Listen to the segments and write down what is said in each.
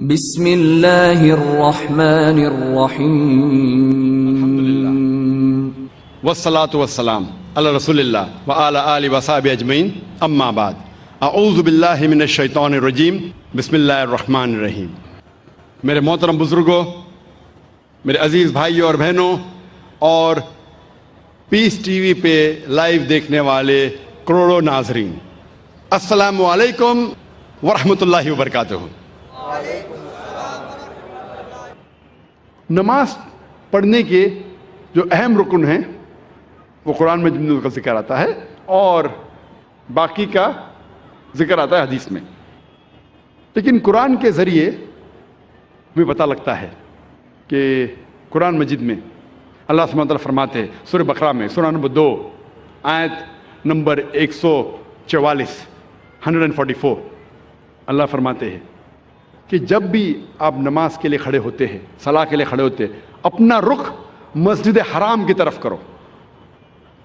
بسم اللہ الرحمن الرحیم والصلاة والسلام علی رسول اللہ وعلی آلہ وصحبہ اجمعین اما بعد اعوذ باللہ من الشیطان الرجیم بسم اللہ الرحمن الرحیم۔ میرے محترم بزرگوں، میرے عزیز بھائیوں اور بہنوں، اور پیس ٹی وی پہ لائیو دیکھنے والے کروڑوں ناظرین، السلام علیکم ورحمۃ اللہ وبرکاتہ۔ نماز پڑھنے کے جو اہم رکن ہیں وہ قرآن میں جن کا ذکر آتا ہے اور باقی کا ذکر آتا ہے حدیث میں، لیکن قرآن کے ذریعے ہمیں پتہ لگتا ہے کہ قرآن مجید میں اللہ سبحانہ وتعالیٰ فرماتے ہیں سورہ بقرہ میں سورہ نمبر 2 آیت نمبر 144 اللہ فرماتے ہیں کہ جب بھی آپ نماز کے لیے کھڑے ہوتے ہیں، صلاح کے لیے کھڑے ہوتے ہیں، اپنا رخ مسجد حرام کی طرف کرو۔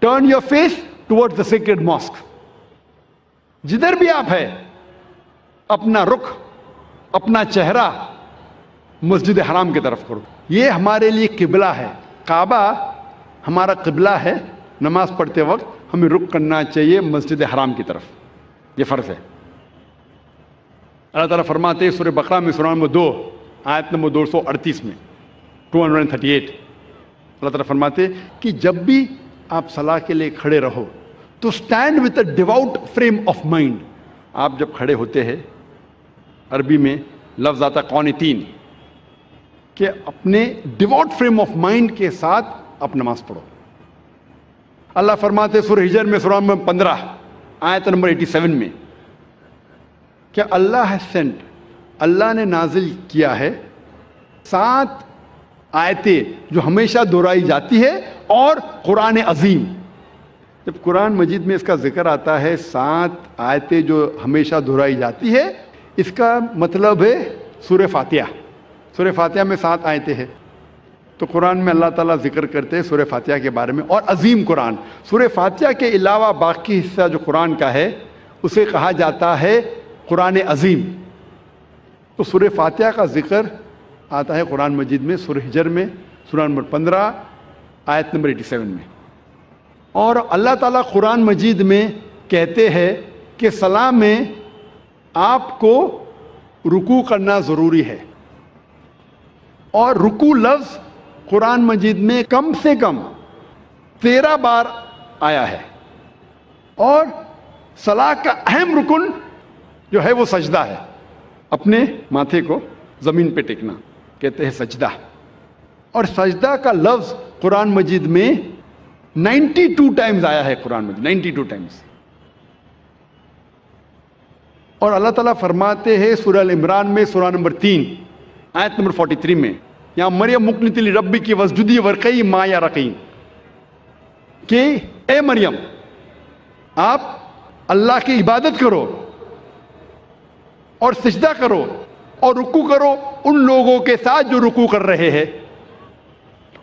Turn your face toward the sacred mosque. جدھر بھی آپ ہیں اپنا رخ، اپنا چہرہ مسجد حرام کی طرف کرو۔ یہ ہمارے لیے قبلہ ہے، کعبہ ہمارا قبلہ ہے۔ نماز پڑھتے وقت ہمیں رخ کرنا چاہیے مسجد حرام کی طرف، یہ فرض ہے۔ اللہ تعالیٰ فرماتے ہیں سورہ بقرہ میں سورہ نمبر 2 آیت نمبر 238 میں 238 اللہ تعالیٰ فرماتے ہیں کہ جب بھی آپ صلاح کے لیے کھڑے رہو تو stand with a ڈیوٹ frame of mind. آپ جب کھڑے ہوتے ہیں، عربی میں لفظ آتا قانتین، کہ اپنے ڈیوٹ فریم آف مائنڈ کے ساتھ آپ نماز پڑھو۔ اللہ فرماتے ہیں سورہ ہجر میں سورہ نمبر 15 آیت نمبر 87 میں کہ اللہ ہے سینٹ، اللہ نے نازل کیا ہے 7 آیتیں جو ہمیشہ دہرائی جاتی ہے اور قرآن عظیم۔ جب قرآن مجید میں اس کا ذکر آتا ہے 7 آیتیں جو ہمیشہ دہرائی جاتی ہے، اس کا مطلب ہے سورہ فاتحہ۔ سورہ فاتحہ میں 7 آیتیں ہیں، تو قرآن میں اللہ تعالیٰ ذکر کرتے ہیں سورہ فاتحہ کے بارے میں، اور عظیم قرآن۔ سورہ فاتحہ کے علاوہ باقی حصہ جو قرآن کا ہے اسے کہا جاتا ہے قرآن عظیم۔ تو سورہ فاتحہ کا ذکر آتا ہے قرآن مجید میں سورہ ہجر میں سورہ نمبر 15 آیت نمبر 87 میں۔ اور اللہ تعالیٰ قرآن مجید میں کہتے ہیں کہ صلاح میں آپ کو رکوع کرنا ضروری ہے، اور رکوع لفظ قرآن مجید میں کم سے کم 13 بار آیا ہے۔ اور صلاح کا اہم رکن جو ہے وہ سجدہ ہے، اپنے ماتھے کو زمین پہ ٹیکنا کہتے ہیں سجدہ۔ اور سجدہ کا لفظ قرآن مجید میں 92 ٹائمز آیا ہے، قرآن مجید 92 ٹائمز۔ اور اللہ تعالیٰ فرماتے ہیں سورہ العمران میں سورہ نمبر 3 آیت نمبر 43 میں، یہاں مریم مقنتی لربی کی وسجدی ورقی ما یا رقین، کہ اے مریم آپ اللہ کی عبادت کرو اور سجدہ کرو اور رکوع کرو ان لوگوں کے ساتھ جو رکوع کر رہے ہیں۔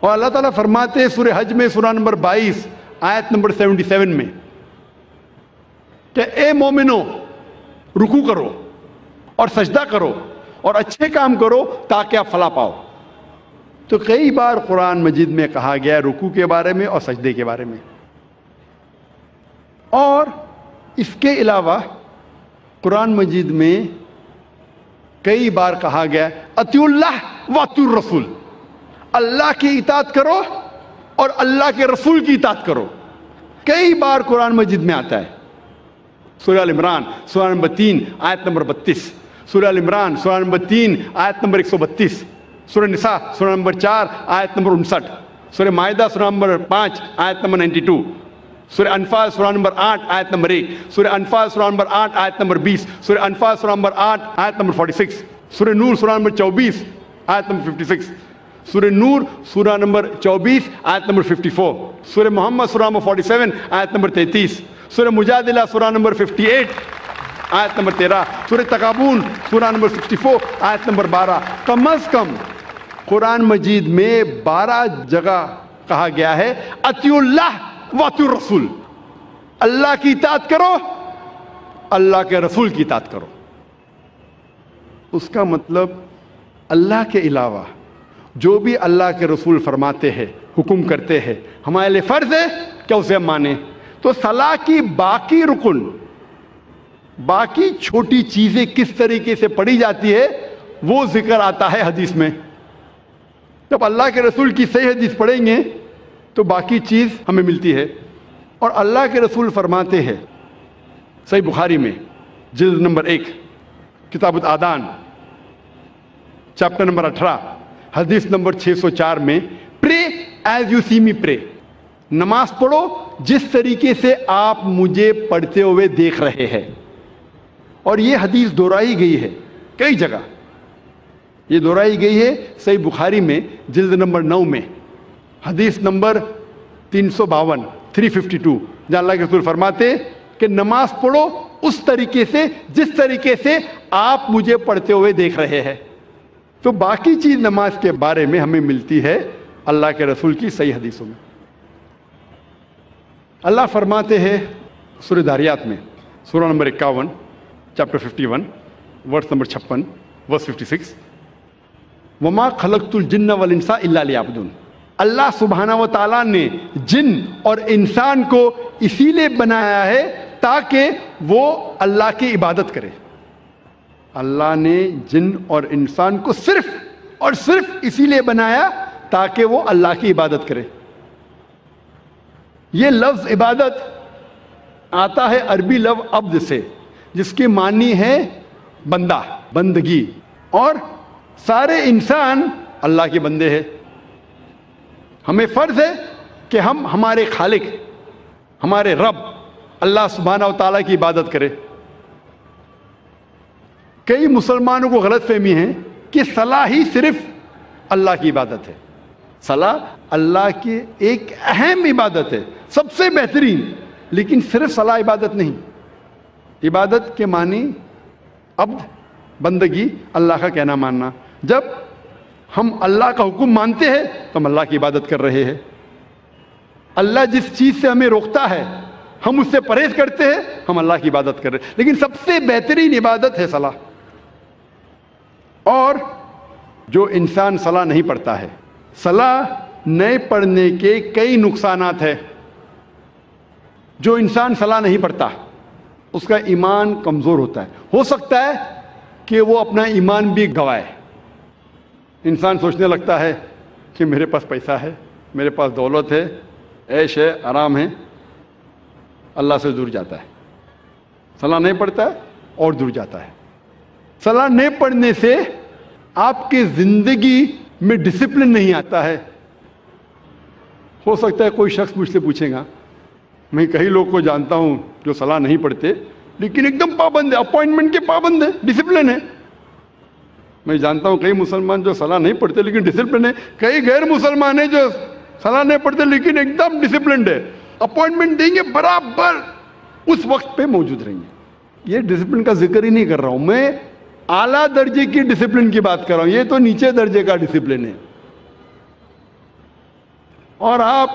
اور اللہ تعالیٰ فرماتے ہیں سورہ حج میں سورہ نمبر 22 آیت نمبر 77 میں کہ اے مومنو رکوع کرو اور سجدہ کرو اور اچھے کام کرو تاکہ آپ فلاح پاؤ۔ تو کئی بار قرآن مجید میں کہا گیا ہے رکوع کے بارے میں اور سجدے کے بارے میں۔ اور اس کے علاوہ قرآن مجید میں کئی بار کہا گیا اطیعوا اللہ واطیعوا الرسول، اللہ کی اطاعت کرو اور اللہ کے رسول کی اطاعت کرو۔ کئی بار قرآن مجید میں آتا ہے۔ سورہ العمران سورہ نمبر 3 آیت نمبر 32، سورہ العمران سورہ نمبر 3 آیت نمبر 132، سورہ نساء سورہ نمبر 4 آیت نمبر 59، سورہ مائدہ سورہ نمبر 5 آیت نمبر 92، سورہ انفال سورہ نمبر 8 آیت نمبر 1، سورہ انفال سورہ نمبر 8 آیت نمبر 20، سورہ انفال سورہ نمبر 8 آیت نمبر 46، سورہ نور سورہ نمبر 24 آیت نمبر 56، سورہ نور سورہ نمبر 24 آیت نمبر 54، سورہ محمد سورہ نمبر 47 آیت نمبر 33، سورہ مجادلہ سورہ نمبر 58 آیت نمبر 13، سورہ تغابن سورہ نمبر 64 آیت نمبر 12۔ کم از کم قرآن مجید میں 12 جگہ کہا گیا ہے اطیعوا اللہ واطیعوا الرسول، اللہ کی اطاعت کرو، اللہ کے رسول کی اطاعت کرو۔ اس کا مطلب اللہ کے علاوہ جو بھی اللہ کے رسول فرماتے ہیں، حکم کرتے ہیں، ہمارے لیے فرض ہے کہ اسے ہم مانیں۔ تو صلاح کی باقی رکن، باقی چھوٹی چیزیں کس طریقے سے پڑھی جاتی ہے وہ ذکر آتا ہے حدیث میں۔ جب اللہ کے رسول کی صحیح حدیث پڑھیں گے تو باقی چیز ہمیں ملتی ہے۔ اور اللہ کے رسول فرماتے ہیں صحیح بخاری میں جلد نمبر 1 کتاب الآذان چیپٹر نمبر 18 حدیث نمبر 604 میں، پرے ایز یو سی می پرے، نماز پڑھو جس طریقے سے آپ مجھے پڑھتے ہوئے دیکھ رہے ہیں۔ اور یہ حدیث دہرائی گئی ہے کئی جگہ، یہ دہرائی گئی ہے صحیح بخاری میں جلد نمبر 9 میں حدیث نمبر 352 352، جہاں اللہ کے رسول فرماتے کہ نماز پڑھو اس طریقے سے جس طریقے سے آپ مجھے پڑھتے ہوئے دیکھ رہے ہیں۔ تو باقی چیز نماز کے بارے میں ہمیں ملتی ہے اللہ کے رسول کی صحیح حدیثوں میں۔ اللہ فرماتے ہیں سورہ داریات میں سورہ نمبر 51 چیپٹر 51 ورس نمبر 56 ورس 56، وما خلقت الجن والانس الا لیعبدون۔ اللہ سبحانہ و تعالیٰ نے جن اور انسان کو اسی لیے بنایا ہے تاکہ وہ اللہ کی عبادت کرے۔ اللہ نے جن اور انسان کو صرف اور صرف اسی لیے بنایا تاکہ وہ اللہ کی عبادت کرے۔ یہ لفظ عبادت آتا ہے عربی لفظ عبد سے، جس کے معنی ہے بندہ، بندگی، اور سارے انسان اللہ کے بندے ہیں۔ ہمیں فرض ہے کہ ہم ہمارے خالق، ہمارے رب اللہ سبحانہ و تعالیٰ کی عبادت کریں۔ کئی مسلمانوں کو غلط فہمی ہے کہ صلاح ہی صرف اللہ کی عبادت ہے۔ صلاح اللہ کی ایک اہم عبادت ہے، سب سے بہترین، لیکن صرف صلاح عبادت نہیں۔ عبادت کے معنی عبد، بندگی، اللہ کا کہنا ماننا۔ جب ہم اللہ کا حکم مانتے ہیں تو ہم اللہ کی عبادت کر رہے ہیں۔ اللہ جس چیز سے ہمیں روکتا ہے ہم اس سے پرہیز کرتے ہیں، ہم اللہ کی عبادت کر رہے ہیں۔ لیکن سب سے بہترین عبادت ہے صلاح۔ اور جو انسان صلاح نہیں پڑھتا ہے، صلاح نہیں پڑھنے کے کئی نقصانات ہیں۔ جو انسان صلاح نہیں پڑھتا اس کا ایمان کمزور ہوتا ہے، ہو سکتا ہے کہ وہ اپنا ایمان بھی گوائے۔ انسان سوچنے لگتا ہے کہ میرے پاس پیسہ ہے، میرے پاس دولت ہے، عیش ہے، آرام ہے، اللہ سے دور جاتا ہے۔ صلاح نہیں پڑھتا ہے اور دور جاتا ہے۔ صلاح نہیں پڑھنے سے آپ کی زندگی میں ڈسپلن نہیں آتا ہے۔ ہو سکتا ہے کوئی شخص مجھ سے پوچھے گا، میں کئی لوگ کو جانتا ہوں جو صلاح نہیں پڑھتے لیکن ایک دم پابند ہے، اپوائنٹمنٹ کے پابند ہے، ڈسپلن ہے۔ میں جانتا ہوں کئی مسلمان جو صلاح نہیں پڑھتے لیکن ڈسپلن ہے، کئی غیر مسلمان ہیں جو صلاح نہیں پڑھتے لیکن ایک دم ڈسپلنڈ ہے، اپوائنٹمنٹ دیں گے برابر اس وقت پہ موجود رہیں گے۔ یہ ڈسپلن کا ذکر ہی نہیں کر رہا ہوں، میں اعلیٰ درجے کی ڈسپلن کی بات کر رہا ہوں، یہ تو نیچے درجے کا ڈسپلن ہے۔ اور آپ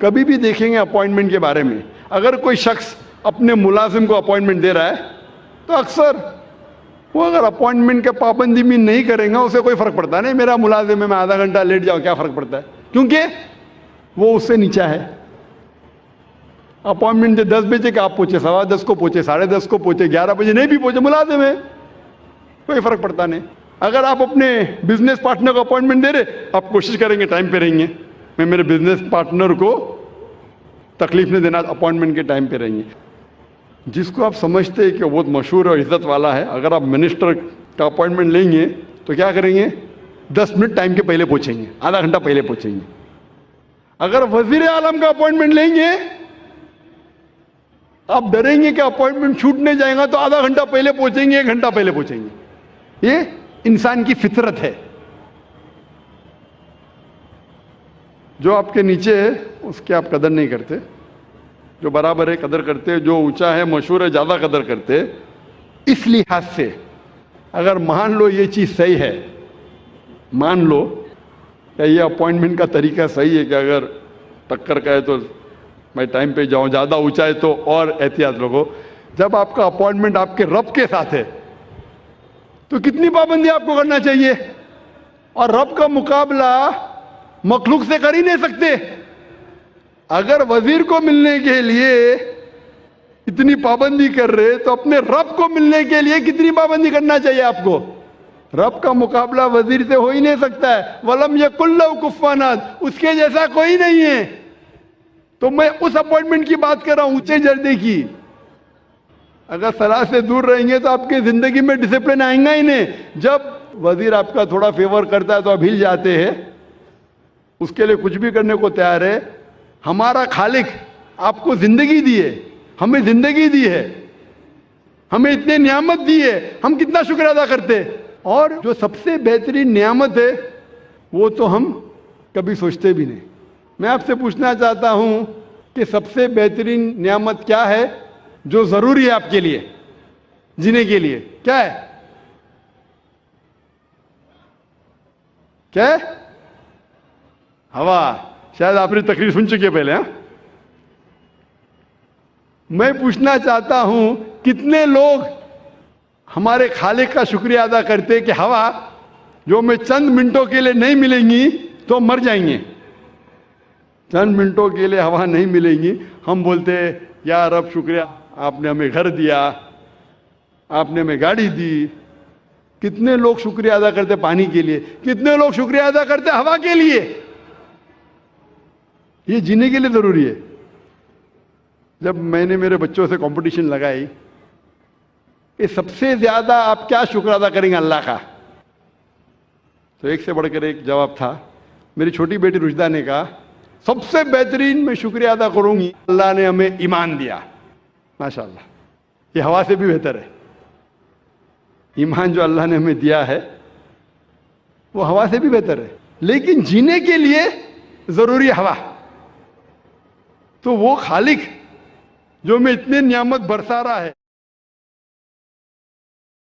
کبھی بھی دیکھیں گے اپوائنٹمنٹ کے بارے میں، اگر کوئی شخص اپنے ملازم کو اپوائنٹمنٹ دے رہا ہے تو اکثر وہ اگر اپوائنٹمنٹ کے پابندی بھی نہیں کریں گا اسے کوئی فرق پڑتا نہیں، میرا ملازم ہے میں آدھا گھنٹہ لیٹ جاؤں کیا فرق پڑتا ہے، کیونکہ وہ اس سے نیچا ہے۔ اپوائنٹمنٹ دے 10 بجے کا آپ پہنچے 10:15 کو پہنچے 10:30 کو پہنچے 11 بجے نہیں بھی پہنچے، ملازم ہے، کوئی فرق پڑتا نہیں۔ اگر آپ اپنے بزنس پارٹنر کو اپوائنٹمنٹ دے رہے، آپ کوشش کریں گے ٹائم پہ رہیں گے، میں میرے بزنس پارٹنر کو تکلیف نہیں دینا، اپوائنٹمنٹ کے ٹائم پہ رہیں گے۔ جس کو آپ سمجھتے ہیں کہ وہ بہت مشہور اور عزت والا ہے، اگر آپ منسٹر کا اپوائنٹمنٹ لیں گے تو کیا کریں گے، 10 منٹ ٹائم کے پہلے پہنچیں گے، آدھا گھنٹہ پہلے پہنچیں گے۔ اگر وزیر اعظم کا اپوائنٹمنٹ لیں گے آپ ڈریں گے کہ اپوائنٹمنٹ چھوٹنے جائے گا تو آدھا گھنٹہ پہلے پہنچیں گے، 1 گھنٹہ پہلے پہنچیں گے۔ یہ انسان کی فطرت ہے۔ جو آپ کے نیچے ہے اس کی آپ قدر نہیں کرتے، جو برابر ہے قدر کرتے، جو اونچا ہے مشہور ہے زیادہ قدر کرتے۔ اس لحاظ سے اگر مان لو یہ چیز صحیح ہے، مان لو کہ یہ اپوائنٹمنٹ کا طریقہ صحیح ہے کہ اگر ٹکر کا ہے تو میں ٹائم پہ جاؤں، زیادہ اونچا ہے تو اور احتیاط لوگو۔ جب آپ کا اپوائنٹمنٹ آپ کے رب کے ساتھ ہے تو کتنی پابندی آپ کو کرنا چاہیے؟ اور رب کا مقابلہ مخلوق سے کر ہی نہیں سکتے. اگر وزیر کو ملنے کے لیے اتنی پابندی کر رہے تو اپنے رب کو ملنے کے لیے کتنی پابندی کرنا چاہیے آپ کو؟ رب کا مقابلہ وزیر سے ہو ہی نہیں سکتا ہے. وَلَمْ يَكُنْ لَهُ كُفُوًا أَحَدٌ, اس کے جیسا کوئی نہیں ہے. تو میں اس اپوائنٹمنٹ کی بات کر رہا ہوں, اونچے درجے کی. اگر صلاح سے دور رہیں گے تو آپ کی زندگی میں ڈسپلن آئیں گا ہی نہیں. جب وزیر آپ کا تھوڑا فیور کرتا ہے تو آپ ہل جاتے ہیں, اس کے لیے کچھ بھی کرنے کو تیار ہے. ہمارا خالق آپ کو زندگی دی ہے, ہمیں زندگی دی ہے, ہمیں اتنے نعمت دی ہے, ہم کتنا شکر ادا کرتے. اور جو سب سے بہترین نعمت ہے وہ تو ہم کبھی سوچتے بھی نہیں. میں آپ سے پوچھنا چاہتا ہوں کہ سب سے بہترین نعمت کیا ہے جو ضروری ہے آپ کے لیے جینے کے لیے؟ کیا ہے؟ کیا ہے؟ ہوا. شاید آپ نے تقریر سن چکے پہلے. ہاں, میں پوچھنا چاہتا ہوں کتنے لوگ ہمارے خالق کا شکریہ ادا کرتے کہ ہوا جو ہمیں چند منٹوں کے لیے نہیں ملیں گی تو مر جائیں گے. چند منٹوں کے لیے ہوا نہیں ملیں گی, ہم بولتے یا رب شکریہ, آپ نے ہمیں گھر دیا, آپ نے ہمیں گاڑی دی. کتنے لوگ شکریہ ادا کرتے پانی کے لیے, کتنے لوگ شکریہ ادا کرتے ہوا کے لیے. یہ جینے کے لیے ضروری ہے. جب میں نے میرے بچوں سے کمپٹیشن لگائی کہ سب سے زیادہ آپ کیا شکر ادا کریں گے اللہ کا, تو ایک سے بڑھ کر ایک جواب تھا. میری چھوٹی بیٹی رشدہ نے کہا سب سے بہترین میں شکریہ ادا کروں گی اللہ نے ہمیں ایمان دیا. ماشاءاللہ, یہ ہوا سے بھی بہتر ہے. ایمان جو اللہ نے ہمیں دیا ہے وہ ہوا سے بھی بہتر ہے. لیکن جینے کے لیے ضروری ہے ہوا. تو وہ خالق جو ہمیں اتنے نعمت برسا رہا ہے